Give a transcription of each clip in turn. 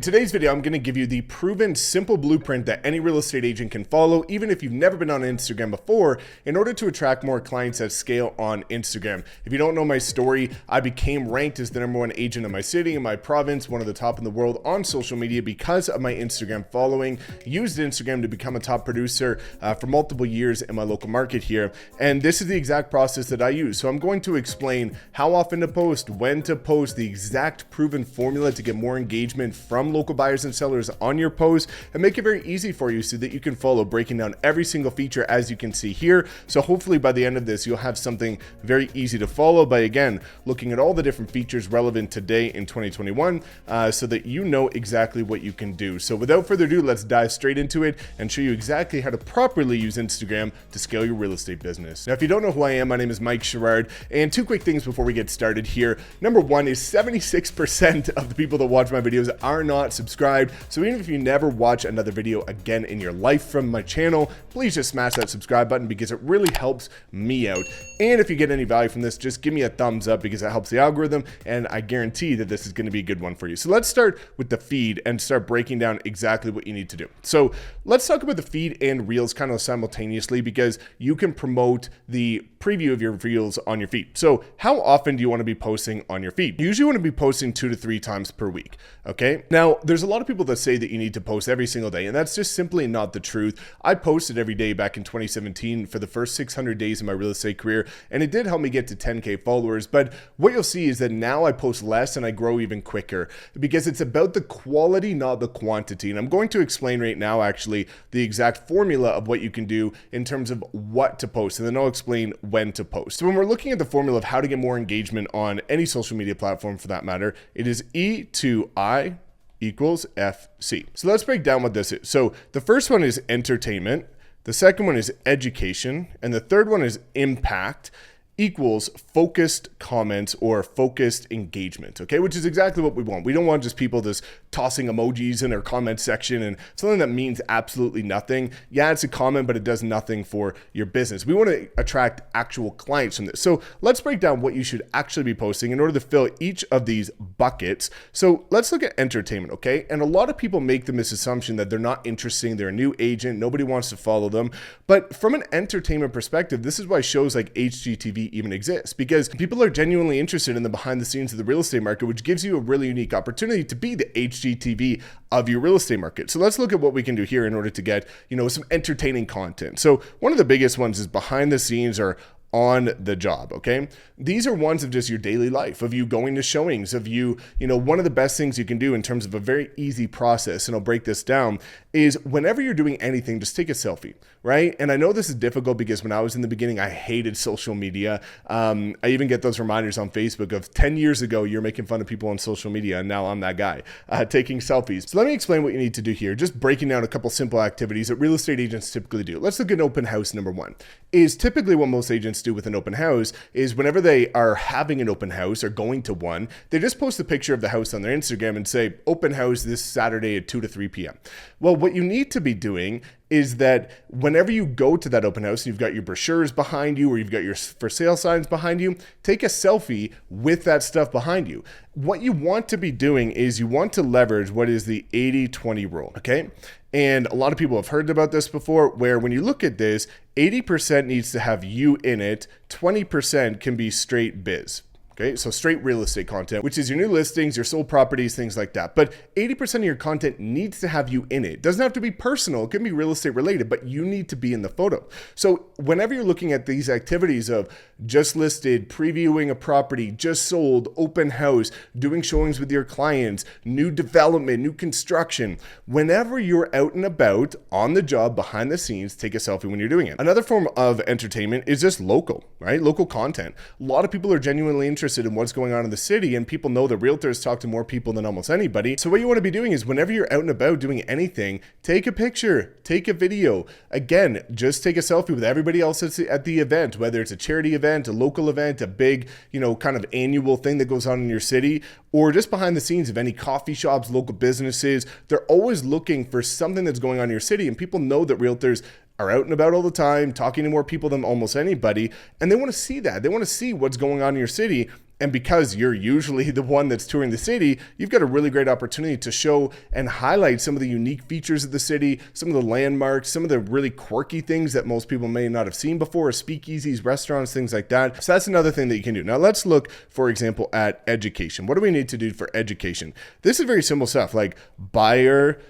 In today's video, I'm going to give you the proven simple blueprint that any real estate agent can follow, even if you've never been on Instagram before, in order to attract more clients at scale on Instagram. If you don't know my story, I became ranked as the #1 agent in my city, in my province, one of the top in the world on social media because of my Instagram following. Used Instagram to become a top producer for multiple years in my local market here. And this is the exact process that I use. So I'm going to explain how often to post, when to post, the exact proven formula to get more engagement from local buyers and sellers on your posts, and make it very easy for you so that you can follow, breaking down every single feature as you can see here. So hopefully by the end of this, you'll have something very easy to follow by, again, looking at all the different features relevant today in 2021 so that you know exactly what you can do. So without further ado, let's dive straight into it and show you exactly how to properly use Instagram to scale your real estate business. Now, if you don't know who I am, my name is Mike Sherrard, and two quick things before we get started here. Number one is 76% of the people that watch my videos are not subscribed. So even if you never watch another video again in your life from my channel, please just smash that subscribe button because it really helps me out. And if you get any value from this, just give me a thumbs up because it helps the algorithm, and I guarantee that this is going to be a good one for you. So let's start with the feed and start breaking down exactly what you need to do. So let's talk about the feed and reels kind of simultaneously because you can promote the preview of your reels on your feed. So how often do you want to be posting on your feed? You usually want to be posting 2 to 3 times per week. Okay. Now there's a lot of people that say that you need to post every single day, and that's just simply not the truth. I posted every day back in 2017 for the first 600 days of my real estate career, and it did help me get to 10K followers. But what you'll see is that now I post less and I grow even quicker because it's about the quality, not the quantity. And I'm going to explain right now actually the exact formula of what you can do in terms of what to post, and then I'll explain when to post. So when we're looking at the formula of how to get more engagement on any social media platform for that matter, it is E to I equals FC. So let's break down what this is. So the first one is entertainment, the second one is education, and the third one is impact equals focused comments or focused engagement, okay? Which is exactly what we want. We don't want just people just tossing emojis in our comment section and something that means absolutely nothing. Yeah, it's a comment, but it does nothing for your business. We want to attract actual clients from this. So let's break down what you should actually be posting in order to fill each of these buckets. So let's look at entertainment, okay? And a lot of people make the misassumption that they're not interesting, they're a new agent, nobody wants to follow them. But from an entertainment perspective, this is why shows like IGTV even exists, because people are genuinely interested in the behind the scenes of the real estate market, which gives you a really unique opportunity to be the HGTV of your real estate market. So let's look at what we can do here in order to get, some entertaining content. So one of the biggest ones is behind the scenes or on the job, okay? These are ones of just your daily life, of you going to showings, of you one of the best things you can do in terms of a very easy process, and I'll break this down, is whenever you're doing anything, just take a selfie, right? And I know this is difficult because when I was in the beginning, I hated social media. I even get those reminders on Facebook of 10 years ago, you're making fun of people on social media, and now I'm that guy taking selfies. So let me explain what you need to do here, just breaking down a couple simple activities that real estate agents typically do. Let's look at open house. Number one is typically what most agents do with an open house is whenever they are having an open house or going to one, they just post a picture of the house on their Instagram and say, open house this Saturday at 2 to 3 p.m. Well, what you need to be doing is that whenever you go to that open house and you've got your brochures behind you or you've got your for sale signs behind you, take a selfie with that stuff behind you. What you want to be doing is you want to leverage what is the 80-20 rule, okay? And a lot of people have heard about this before, where when you look at this, 80% needs to have you in it, 20% can be straight biz. Okay, so straight real estate content, which is your new listings, your sold properties, things like that. But 80% of your content needs to have you in it. It doesn't have to be personal. It can be real estate related, but you need to be in the photo. So whenever you're looking at these activities of just listed, previewing a property, just sold, open house, doing showings with your clients, new development, new construction, whenever you're out and about on the job, behind the scenes, take a selfie when you're doing it. Another form of entertainment is just local, right? Local content. A lot of people are genuinely interested in what's going on in the city, and people know that realtors talk to more people than almost anybody. So what you want to be doing is whenever you're out and about doing anything, take a picture, take a video. Again, just take a selfie with everybody else at the event, whether it's a charity event, a local event, a big, kind of annual thing that goes on in your city, or just behind the scenes of any coffee shops, local businesses. They're always looking for something that's going on in your city, and people know that realtors are out and about all the time, talking to more people than almost anybody, and they want to see that. They want to see what's going on in your city, And because you're usually the one that's touring the city, you've got a really great opportunity to show and highlight some of the unique features of the city, some of the landmarks, some of the really quirky things that most people may not have seen before, speakeasies, restaurants, things like that. So that's another thing that you can do. Now let's look, for example, at education. What do we need to do for education? This is very simple stuff like buyer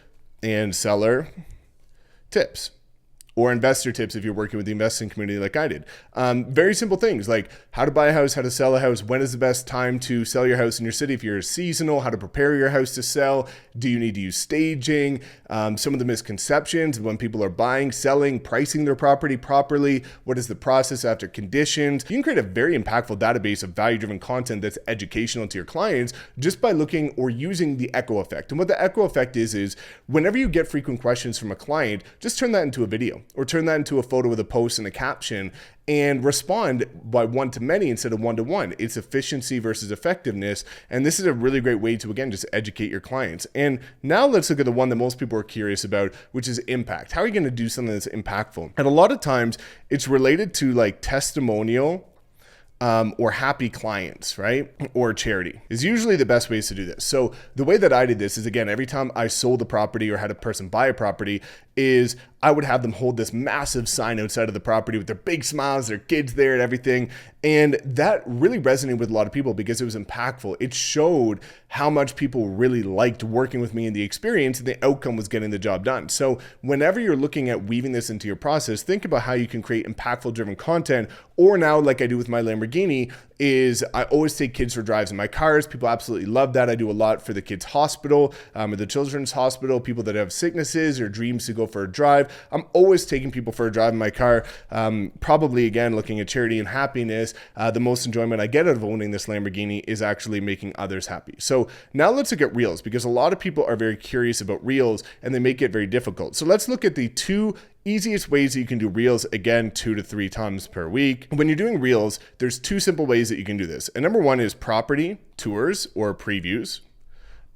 and seller tips, or investor tips if you're working with the investing community like I did. Very simple things like how to buy a house, how to sell a house, when is the best time to sell your house in your city if you're seasonal, how to prepare your house to sell, do you need to use staging, some of the misconceptions when people are buying, selling, pricing their property properly, what is the process after conditions. You can create a very impactful database of value-driven content that's educational to your clients just by looking or using the echo effect. And what the echo effect is whenever you get frequent questions from a client, just turn that into a video or turn that into a photo with a post and a caption and respond by one-to-many instead of one-to-one. It's efficiency versus effectiveness. And this is a really great way to, again, just educate your clients. And now let's look at the one that most people are curious about, which is impact. How are you going to do something that's impactful? And a lot of times it's related to like testimonial or happy clients, right? Or charity is usually the best ways to do this. So the way that I did this is, again, every time I sold a property or had a person buy a property is I would have them hold this massive sign outside of the property with their big smiles, their kids there and everything. And that really resonated with a lot of people because it was impactful. It showed how much people really liked working with me in the experience, and the outcome was getting the job done. So whenever you're looking at weaving this into your process, think about how you can create impactful driven content. Or now, like I do with my Lamborghini, is I always take kids for drives in my cars. People absolutely love that. I do a lot for the kids' hospital, or the children's hospital, people that have sicknesses or dreams to go for a drive. I'm always taking people for a drive in my car. Probably, again, looking at charity and happiness, the most enjoyment I get out of owning this Lamborghini is actually making others happy. So now let's look at Reels, because a lot of people are very curious about Reels and they make it very difficult. So let's look at the two easiest ways that you can do Reels, again, 2 to 3 times per week. When you're doing Reels, there's two simple ways that you can do this. And number one is property tours or previews.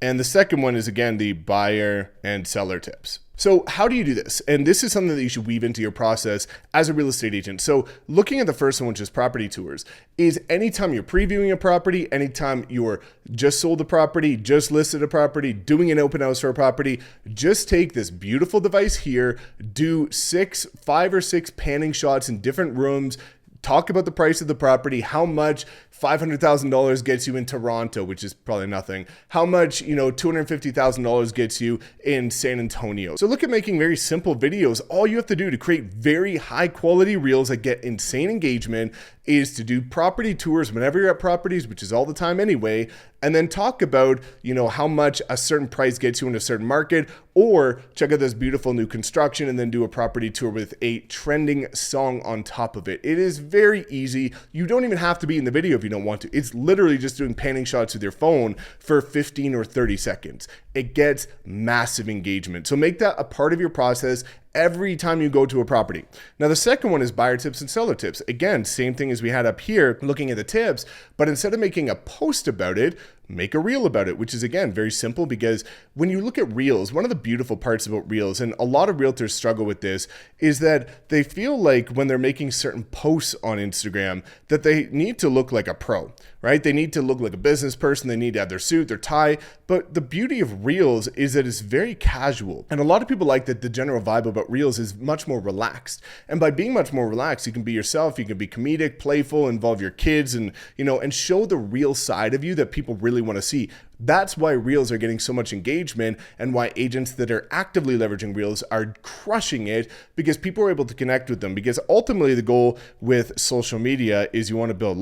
And the second one is, again, the buyer and seller tips. So how do you do this? And this is something that you should weave into your process as a real estate agent. So looking at the first one, which is property tours, is anytime you're previewing a property, anytime you're just sold a property, just listed a property, doing an open house for a property, just take this beautiful device here, do 5 or 6 panning shots in different rooms, talk about the price of the property, how much $500,000 gets you in Toronto, which is probably nothing. How much, $250,000 gets you in San Antonio. So look at making very simple videos. All you have to do to create very high quality reels that get insane engagement is to do property tours whenever you're at properties, which is all the time anyway, and then talk about, how much a certain price gets you in a certain market, or check out this beautiful new construction and then do a property tour with a trending song on top of it. It is very easy. You don't even have to be in the video if you don't want to. It's literally just doing panning shots with your phone for 15 or 30 seconds. It gets massive engagement. So make that a part of your process every time you go to a property. Now, the second one is buyer tips and seller tips. Again, same thing as we had up here looking at the tips, but instead of making a post about it, make a reel about it, which is, again, very simple, because when you look at reels, one of the beautiful parts about reels, and a lot of realtors struggle with this, is that they feel like when they're making certain posts on Instagram that they need to look like a pro, right? They need to look like a business person. They need to have their suit, their tie. But the beauty of reels is that it's very casual. And a lot of people like that the general vibe about reels is much more relaxed. And by being much more relaxed, you can be yourself, you can be comedic, playful, involve your kids, and and show the real side of you that people really want to see. That's why reels are getting so much engagement, and why agents that are actively leveraging reels are crushing it, because people are able to connect with them. Because ultimately the goal with social media is you want to build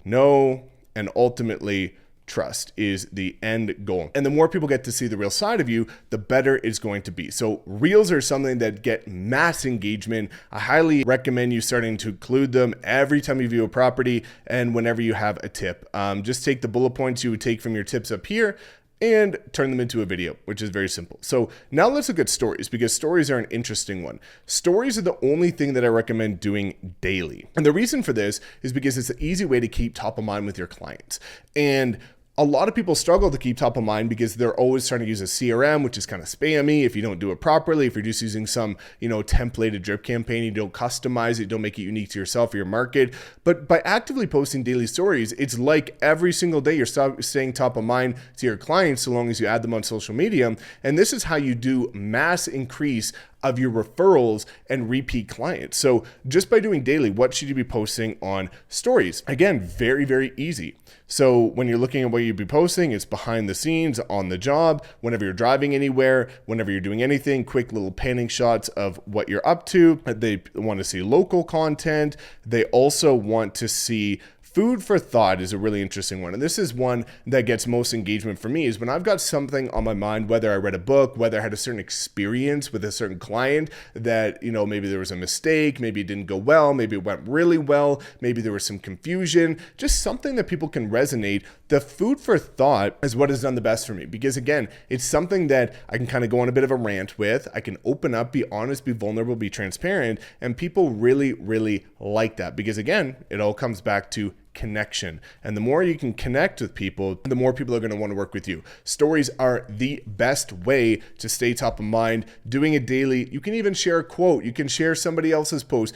know, and ultimately trust is the end goal. And the more people get to see the real side of you, the better it's going to be. So reels are something that get mass engagement. I highly recommend you starting to include them every time you view a property and whenever you have a tip. Just take the bullet points you would take from your tips up here and turn them into a video, which is very simple. So now let's look at stories, because stories are an interesting one. Stories are the only thing that I recommend doing daily. And the reason for this is because it's an easy way to keep top of mind with your clients. And a lot of people struggle to keep top of mind because they're always trying to use a CRM, which is kind of spammy if you don't do it properly. If you're just using some, templated drip campaign, you don't customize it, don't make it unique to yourself or your market. But by actively posting daily stories, it's like every single day you're staying top of mind to your clients so long as you add them on social media. And this is how you do mass increase of your referrals and repeat clients. So just by doing daily, what should you be posting on stories? Again, very, very easy. So when you're looking at what you'd be posting, it's behind the scenes, on the job, whenever you're driving anywhere, whenever you're doing anything, quick little panning shots of what you're up to. They want to see local content. They also want to see food for thought is a really interesting one. And this is one that gets most engagement for me is when I've got something on my mind, whether I read a book, whether I had a certain experience with a certain client that, maybe there was a mistake, maybe it didn't go well, maybe it went really well, maybe there was some confusion, just something that people can resonate. The food for thought is what has done the best for me because again, it's something that I can kind of go on a bit of a rant with. I can open up, be honest, be vulnerable, be transparent, and people really, really like that because again, it all comes back to connection. And the more you can connect with people, the more people are going to want to work with you. Stories are the best way to stay top of mind. Doing it daily, you can even share a quote. You can share somebody else's post.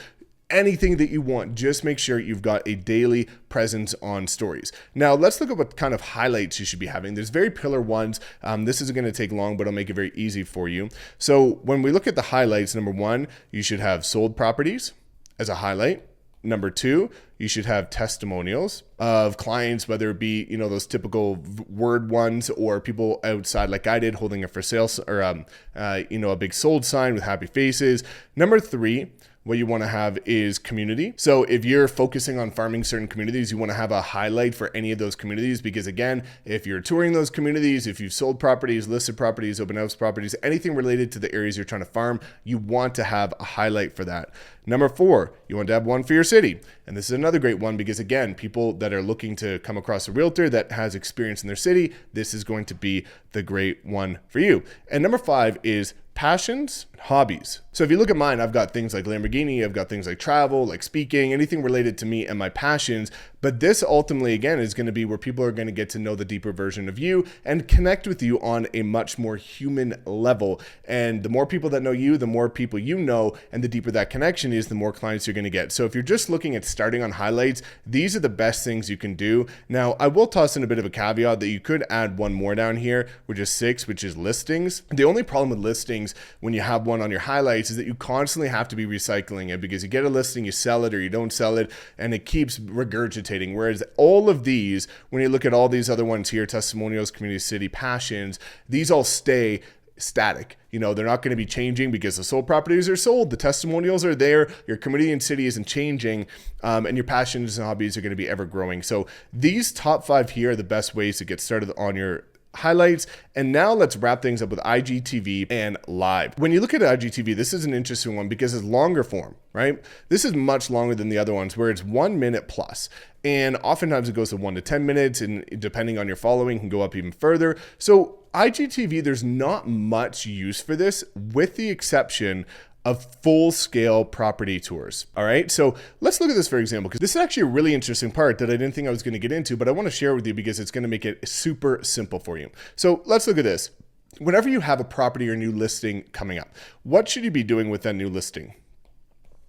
Anything that you want, just make sure you've got a daily presence on stories. Now, let's look at what kind of highlights you should be having. There's very pillar ones. This isn't going to take long, but I'll make it very easy for you. So when we look at the highlights, number one, you should have sold properties as a highlight. Number two, you should have testimonials of clients, whether it be, those typical word ones or people outside like I did holding a for sale or, a big sold sign with happy faces. Number three, what you want to have is community. So if you're focusing on farming certain communities, you want to have a highlight for any of those communities because again, if you're touring those communities, if you've sold properties, listed properties, open house properties, anything related to the areas you're trying to farm, you want to have a highlight for that. Number four, you want to have one for your city. And this is another great one because again, people that are looking to come across a realtor that has experience in their city, this is going to be the great one for you. And number five is passions, hobbies. So if you look at mine, I've got things like Lamborghini, I've got things like travel, like speaking, anything related to me and my passions. But this ultimately, again, is going to be where people are going to get to know the deeper version of you and connect with you on a much more human level. And the more people that know you, the more people you know, and the deeper that connection is, the more clients you're going to get. So if you're just looking at starting on highlights, these are the best things you can do. Now, I will toss in a bit of a caveat that you could add one more down here, which is 6, which is listings. The only problem with listings when you have one on your highlights is that you constantly have to be recycling it because you get a listing, you sell it or you don't sell it, and it keeps regurgitating. Whereas all of these, when you look at all these other ones here, testimonials, community, city, passions, these all stay static. They're not going to be changing because the sold properties are sold, the testimonials are there, your community and city isn't changing, and your passions and hobbies are going to be ever growing. So these top 5 here are the best ways to get started on your highlights. And now let's wrap things up with IGTV and live. When you look at IGTV, this is an interesting one because it's longer form, right? This is much longer than the other ones where it's 1 minute plus. And oftentimes it goes to 1 to 10 minutes and depending on your following can go up even further. So IGTV, there's not much use for this with the exception of full-scale property tours. All right, so let's look at this for example, because this is actually a really interesting part that I didn't think I was going to get into, but I want to share with you because it's going to make it super simple for you. So let's look at this. Whenever you have a property or new listing coming up, what should you be doing with that new listing?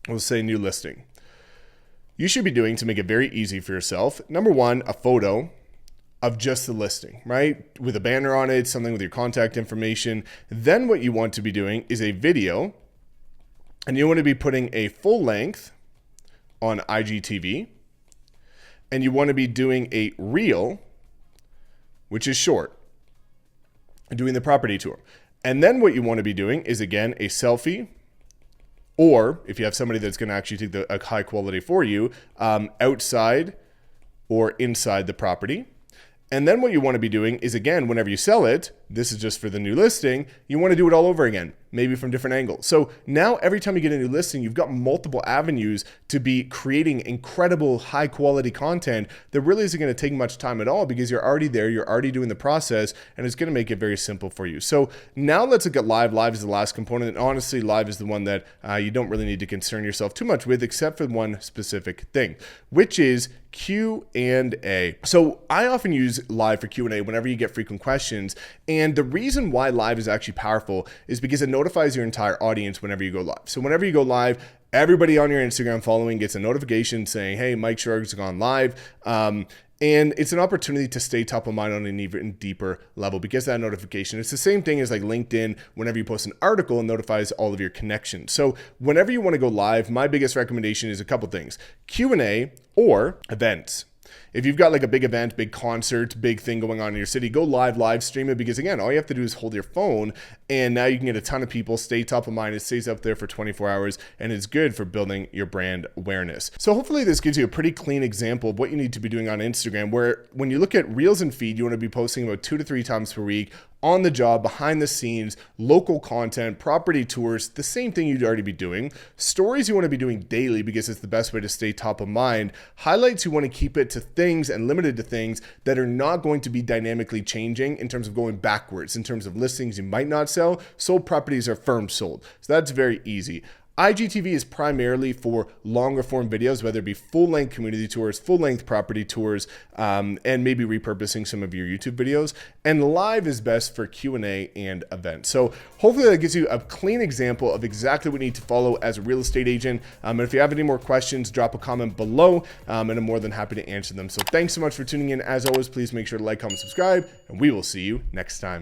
We'll say new listing. You should be doing, to make it very easy for yourself, number one, a photo of just the listing, right? With a banner on it, something with your contact information. Then what you want to be doing is a video. And you want to be putting a full length on IGTV. And you want to be doing a reel, which is short, doing the property tour. And then what you want to be doing is, again, a selfie. Or if you have somebody that's going to actually take a high quality for you, outside or inside the property. And then what you want to be doing is, again, whenever you sell it, this is just for the new listing, you want to do it all over again, maybe from different angles. So now every time you get a new listing, you've got multiple avenues to be creating incredible high quality content that really isn't going to take much time at all because you're already there, you're already doing the process, and it's going to make it very simple for you. So now let's look at live. Live is the last component, and honestly, live is the one that you don't really need to concern yourself too much with, except for one specific thing, which is Q&A. So I often use live for Q&A whenever you get frequent questions. And the reason why live is actually powerful is because it notifies your entire audience whenever you go live. So whenever you go live, everybody on your Instagram following gets a notification saying, hey, Mike Sherrard's gone live. And it's an opportunity to stay top of mind on an even deeper level because of that notification. It's the same thing as like LinkedIn. Whenever you post an article, it notifies all of your connections. So whenever you want to go live, my biggest recommendation is a couple things: Q&A or events. If you've got like a big event, big concert, big thing going on in your city, go live stream it, because again, all you have to do is hold your phone and now you can get a ton of people, stay top of mind. It stays up there for 24 hours and it's good for building your brand awareness. So hopefully this gives you a pretty clean example of what you need to be doing on Instagram, where when you look at Reels and Feed, you want to be posting about 2 to 3 times per week, on the job, behind the scenes, local content, property tours, the same thing you'd already be doing. Stories you want to be doing daily because it's the best way to stay top of mind. Highlights you want to keep it to things and limited to things that are not going to be dynamically changing in terms of going backwards, in terms of listings you might not sell. Sold properties are firm sold. So that's very easy. IGTV is primarily for longer form videos, whether it be full-length community tours, full-length property tours, and maybe repurposing some of your YouTube videos. And live is best for Q&A and events. So hopefully that gives you a clean example of exactly what you need to follow as a real estate agent. And if you have any more questions, drop a comment below, and I'm more than happy to answer them. So thanks so much for tuning in. As always, please make sure to like, comment, subscribe, and we will see you next time.